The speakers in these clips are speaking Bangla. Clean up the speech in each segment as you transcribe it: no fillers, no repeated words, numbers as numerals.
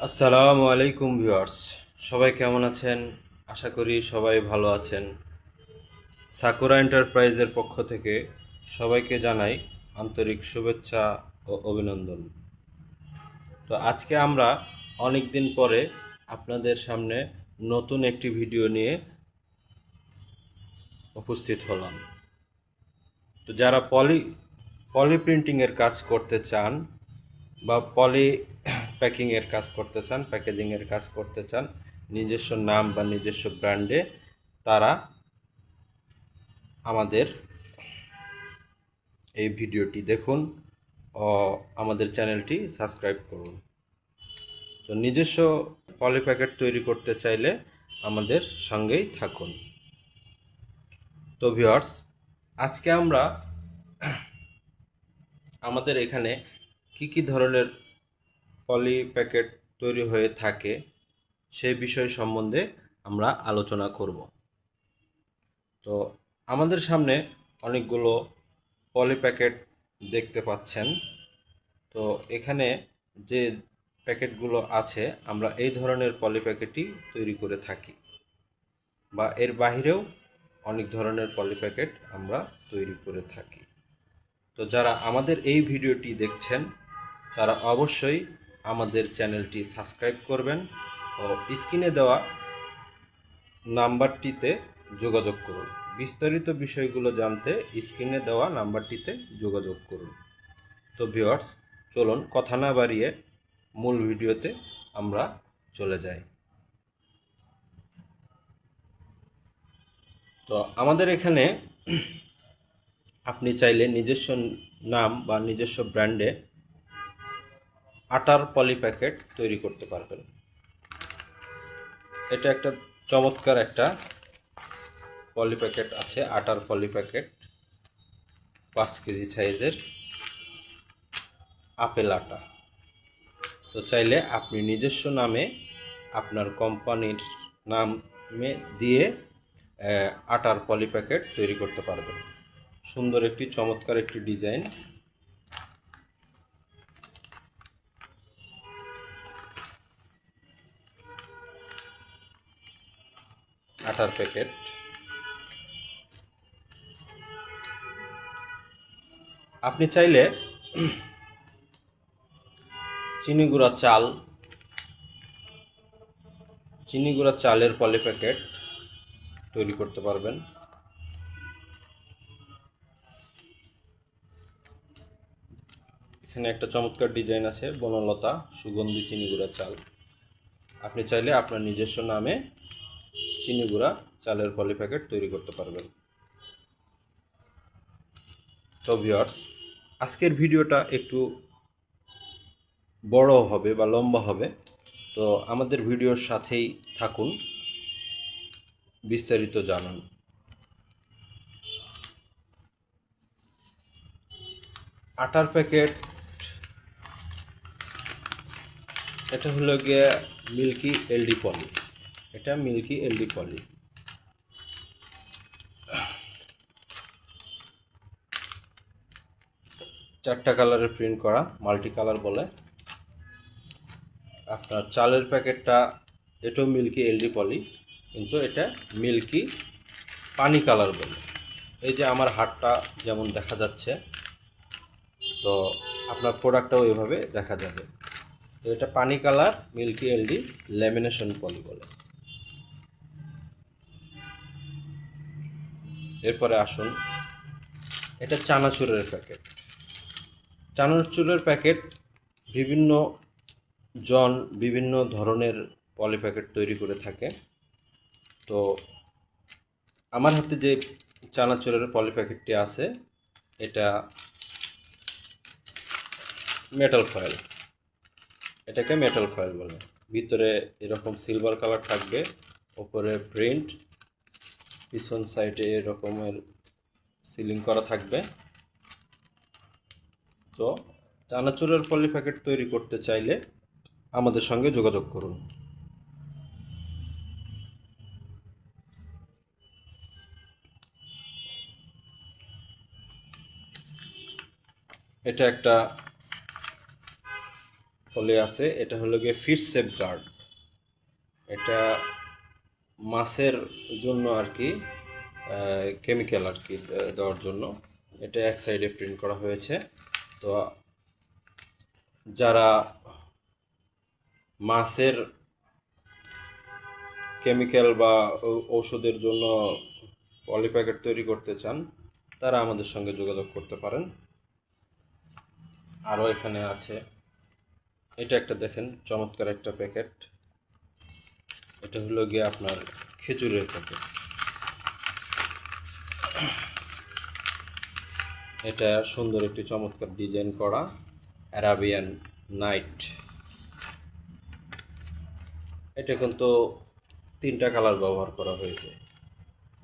আসসালামু আলাইকুম ভিউয়ার্স, সবাই কেমন আছেন? আশা করি সবাই ভালো আছেন। সাকুরা এন্টারপ্রাইজের পক্ষ থেকে সবাইকে জানাই আন্তরিক শুভেচ্ছা ও অভিনন্দন। তো আজকে আমরা অনেক দিন পরে আপনাদের সামনে নতুন একটি ভিডিও নিয়ে উপস্থিত হলাম। তো যারা পলি প্রিন্টিংয়ের কাজ করতে চান বা পলি প্যাকিংয়ের কাজ করতে চান, প্যাকেজিংয়ের কাজ করতে চান নিজস্ব নাম বা নিজস্ব ব্র্যান্ডে, তারা আমাদের এই ভিডিওটি দেখুন ও আমাদের চ্যানেলটি সাবস্ক্রাইব করুন। তো নিজস্ব পলি প্যাকেট তৈরি করতে চাইলে আমাদের সঙ্গেই থাকুন। তো ভিউয়ার্স, আজকে আমরা আমাদের এখানে কি ধরনের পলি প্যাকেট তৈরি হয়ে থাকে সেই বিষয় সম্বন্ধে আমরা আলোচনা করব। তো আমাদের সামনে অনেকগুলো পলি প্যাকেট দেখতে পাচ্ছেন। তো এখানে যে প্যাকেটগুলো আছে, আমরা এই ধরনের পলি প্যাকেটই তৈরি করে থাকি, বা এর বাহিরেও অনেক ধরনের পলি প্যাকেট আমরা তৈরি করে থাকি। তো যারা আমাদের এই ভিডিওটি দেখছেন তারা অবশ্যই আমাদের চ্যানেলটি সাবস্ক্রাইব করবেন ও স্ক্রিনে দেওয়া নাম্বারটিতে যোগাযোগ করুন। বিস্তারিত বিষয়গুলো জানতে স্ক্রিনে দেওয়া নাম্বারটিতে যোগাযোগ করুন। তো ভিউয়ার্স, চলুন কথা না বাড়িয়ে মূল ভিডিওতে আমরা চলে যাই। তো আমাদের এখানে আপনি চাইলে নিজস্ব নাম বা নিজস্ব ব্র্যান্ডে আটার পলি প্যাকেট তৈরি করতে পারবেন। এটা একটা চমৎকার একটা পলি প্যাকেট আছে, আটার পলি প্যাকেট, 5 কেজি সাইজের আপেল আটা। তো চাইলে আপনি নিজস্ব নামে আপনার কোম্পানির নামে দিয়ে আটার পলি প্যাকেট তৈরি করতে পারবেন। সুন্দর একটি চমৎকার একটি ডিজাইন। আটার প্যাকেট আপনি চাইলে চিনি গুঁড়া চালের পলি প্যাকেট তৈরি করতে পারবেন। এখানে একটা চমৎকার ডিজাইন আছে, বনলতা সুগন্ধি চিনি গুঁড়া চাল। আপনি চাইলে আপনার নিজস্ব নামে চিনি গুঁড়া চালের পলি প্যাকেট তৈরি করতে পারবেন। তো ভিউয়ার্স, আজকের ভিডিওটা একটু বড় হবে বা লম্বা হবে, তো আমাদের ভিডিওর সাথেই থাকুন, বিস্তারিত জানুন। আটার প্যাকেট, এটা হলো গিয়ে মিল্কি এলডি পলি। এটা মিল্কি এলডি পলি। চারটা কালারের প্রিন্ট করা, মাল্টি কালার বলে। আপনার চালের প্যাকেটটা, এটাও মিল্কি এলডি পলি, কিন্তু এটা মিল্কি পানি কালার বলে। এই যে আমার হাতটা যেমন দেখা যাচ্ছে, তো আপনার প্রোডাক্টটাও এভাবে দেখা যাবে। তো এটা পানি কালার মিল্কি এলডি ল্যামিনেশন পলি বলে। এরপরে আসুন, এটা চানাচুরের প্যাকেট। চানাচুরের প্যাকেট বিভিন্ন জন বিভিন্ন ধরনের পলি প্যাকেট তৈরি করে থাকে। তো আমার হাতে যে চানাচুরের পলি প্যাকেটটি আছে, এটা মেটাল ফয়েল। এটাকে মেটাল ফয়েল বলে। ভিতরে এরকম সিলভার কালার থাকবে, ওপরে প্রিন্ট, পিছন সাইডে এরকমের সিলিং করা থাকবে। তো চানাচুরের পলি প্যাকেট তৈরি করতে চাইলে আমাদের সঙ্গে যোগাযোগ করুন। এটা একটা পলি আছে, এটা হলো গিয়ে ফিশ সেফগার্ড। এটা মাছের জন্য আর কি, কেমিক্যাল আর কি দেওয়ার জন্য এটা এক সাইডে প্রিন্ট করা হয়েছে। তো যারা মাছের কেমিক্যাল বা ঔষধের জন্য পলি প্যাকেট তৈরি করতে চান, তারা আমাদের সঙ্গে যোগাযোগ করতে পারেন। আরও এখানে আছে, এটা একটা দেখেন চমৎকার একটা প্যাকেট। এটা হলো গিয়ে আপনার খেজুরের প্যাকেট। এটা সুন্দর একটি চমৎকার ডিজাইন করা অ্যারাবিয়ান নাইট। এটা কিন্তু 3টা কালার ব্যবহার করা হয়েছে।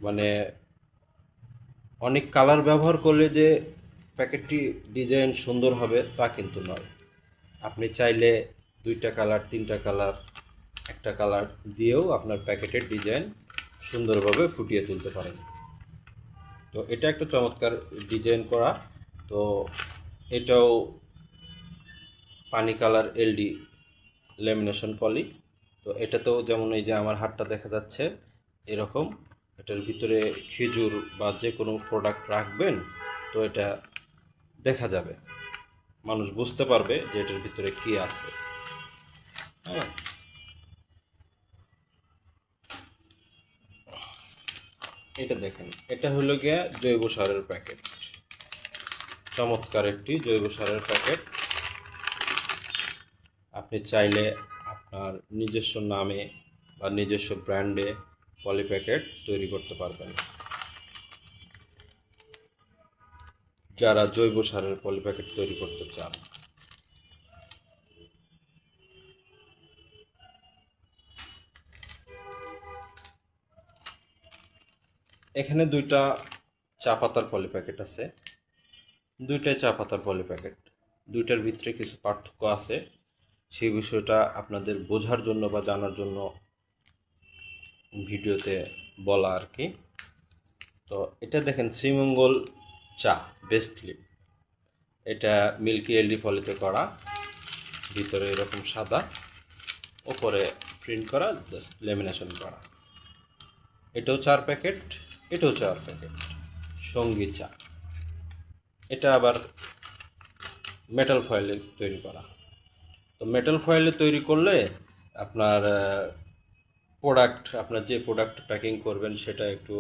মানে অনেক কালার ব্যবহার করলে যে প্যাকেটটি ডিজাইন সুন্দর হবে তা কিন্তু নয়। আপনি চাইলে 2টা কালার, 3টা কালার, একটা কালার দিয়েও আপনার প্যাকেটের ডিজাইন সুন্দরভাবে ফুটিয়ে তুলতে পারেন। তো এটা একটা চমৎকার ডিজাইন করা। তো এটাও পানি কালার এলডি ল্যামিনেশন পলি। তো এটাতেও যেমন এই যে আমার হাতটা দেখা যাচ্ছে এরকম, এটার ভিতরে খেজুর বা যে কোনো প্রোডাক্ট রাখবেন তো এটা দেখা যাবে, মানুষ বুঝতে পারবে যে এটার ভিতরে কি আছে। হ্যাঁ, এটা দেখেন, এটা হলো গিয়া জৈব সারের প্যাকেট। চমৎকার একটি জৈব সারের প্যাকেট। আপনি চাইলে আপনার নিজস্ব নামে বা নিজস্ব ব্র্যান্ডে পলি প্যাকেট তৈরি করতে পারবেন। যারা জৈব সারের পলি প্যাকেট তৈরি করতে চান, এখানে 2টা চা পাতার পলি প্যাকেট আছে। 2টাই চা পাতার পলি প্যাকেট। 2টার ভিতরে কিছু পার্থক্য আছে, সেই বিষয়টা আপনাদের বোঝার জন্য বা জানার জন্য ভিডিওতে বলা আর কি। তো এটা দেখেন শ্রীমঙ্গল চা বেস্ট লিপ। এটা মিল্কি এলডি পলিতে করা, ভিতরে এরকম সাদা, ওপরে প্রিন্ট করা, জাস্ট লেমিনেশন করা। এটাও 4 প্যাকেট, এটাও 4 প্যাকেট। সঙ্গী চা, এটা আবার মেটাল ফয়েলে তৈরি করা। তো মেটাল ফয়েলে তৈরি করলে আপনার আপনার যে প্রোডাক্ট প্যাকিং করবেন সেটা একটু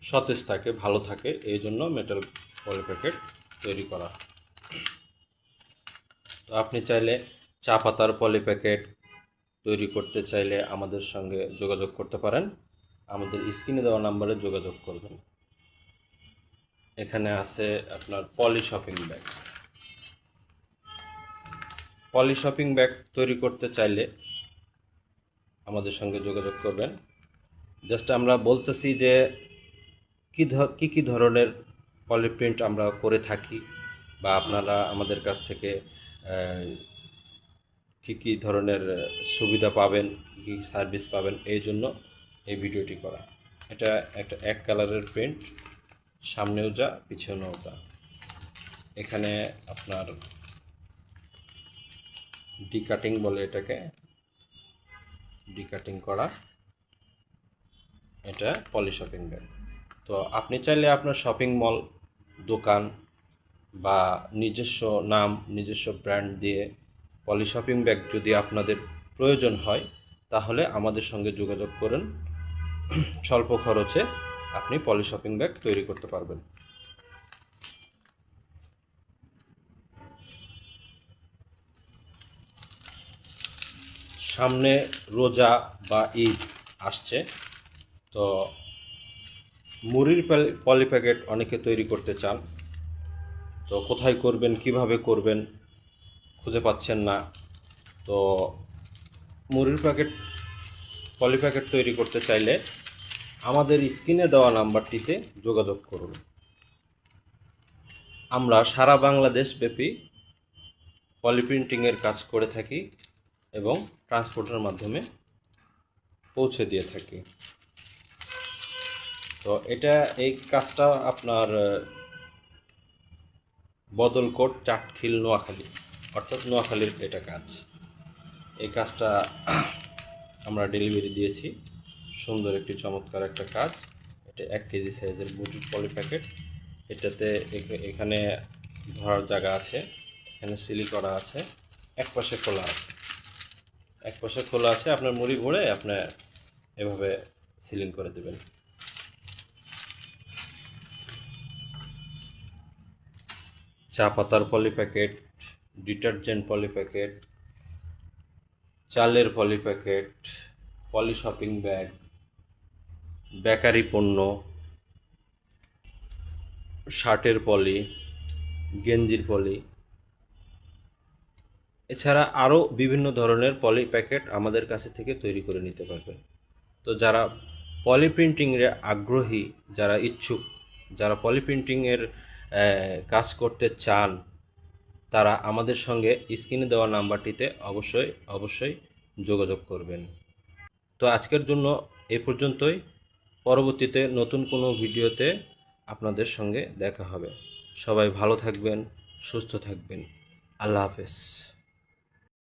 সতেজ থাকে, ভালো থাকে, এই জন্য মেটাল পলি প্যাকেট তৈরি করা। তো আপনি চাইলে চা পাতার পলি প্যাকেট তৈরি করতে চাইলে আমাদের সঙ্গে যোগাযোগ করতে পারেন। আমাদের স্ক্রিনে দেওয়া নাম্বারে যোগাযোগ করবেন। এখানে আছে আপনার পলি শপিং ব্যাগ। পলি শপিং ব্যাগ তৈরি করতে চাইলে আমাদের সঙ্গে যোগাযোগ করবেন। জাস্ট আমরা বলতেছি যে কি ধরনের পলি প্রিন্ট আমরা করে থাকি, বা আপনারা আমাদের কাছ থেকে কি ধরনের সুবিধা পাবেন, কি সার্ভিস পাবেন, এই জন্য এই ভিডিওটি করা। এটা একটা এক কালারের প্রিন্ট, সামনেও যা পিছনেও যা। এখানে আপনার ডি কাটিং বলে এটাকে, ডি কাটিং করা। এটা পলি শপিং ব্যাগ। তো আপনি চাইলে আপনার শপিং মল, দোকান বা নিজস্ব নাম, নিজস্ব ব্র্যান্ড দিয়ে পলি শপিং ব্যাগ যদি আপনাদের প্রয়োজন হয় তাহলে আমাদের সঙ্গে যোগাযোগ করুন। স্বল্প খরচে আপনি পলি শপিং ব্যাগ তৈরি করতে পারবেন। সামনে রোজা বা ঈদ আসছে, তো মুড়ির পলি প্যাকেট অনেকে তৈরি করতে চান। তো কোথায় করবেন, কিভাবে করবেন খুঁজে পাচ্ছেন না। তো মুড়ির পলি প্যাকেট তৈরি করতে চাইলে আমাদের স্ক্রিনে দেওয়া নাম্বারটিতে যোগাযোগ করুন। আমরা সারা বাংলাদেশ ব্যাপী পলি প্রিন্টিংয়ের কাজ করে থাকি এবং ট্রান্সপোর্টের মাধ্যমে পৌঁছে দিয়ে থাকি। তো এই কাজটা আপনার বদলকোট, চাটখিল, নোয়াখালী, অর্থাৎ নোয়াখালীর এটা কাজ। এই কাজটা আমরা ডেলিভারি দিয়েছি। সুন্দর একটি চমৎকার একটা কাজ। এটা 1 কেজি সাইজের বুটিক পলি প্যাকেট। এটাতে এখানে ধরার জায়গা আছে, এখানে সিলি করা আছে, এক পাশে খোলা আছে, এক পাশে খোলা আছে। আপনার মুড়ি ভরে আপনি এভাবে সিলিং করে দেবেন। চা পাতার পলি প্যাকেট, ডিটারজেন্ট পলি প্যাকেট, চালের পলি প্যাকেট, পলি শপিং ব্যাগ, বেকারি পণ্য, শার্টের পলি, গেঞ্জির পলি, এছাড়া আরও বিভিন্ন ধরনের পলি প্যাকেট আমাদের কাছে থেকে তৈরি করে নিতে পারবেন। তো যারা পলি প্রিন্টিংয়ে আগ্রহী, যারা ইচ্ছুক, যারা পলি প্রিন্টিংয়ের কাজ করতে চান, তারা আমাদের সঙ্গে স্ক্রিনে দেওয়া নাম্বারটিতে অবশ্যই যোগাযোগ করবেন। তো আজকের জন্য এ পর্যন্তই। পরবর্তীতে নতুন কোনো ভিডিওতে আপনাদের সঙ্গে দেখা হবে। সবাই ভালো থাকবেন, সুস্থ থাকবেন। আল্লাহ হাফেজ।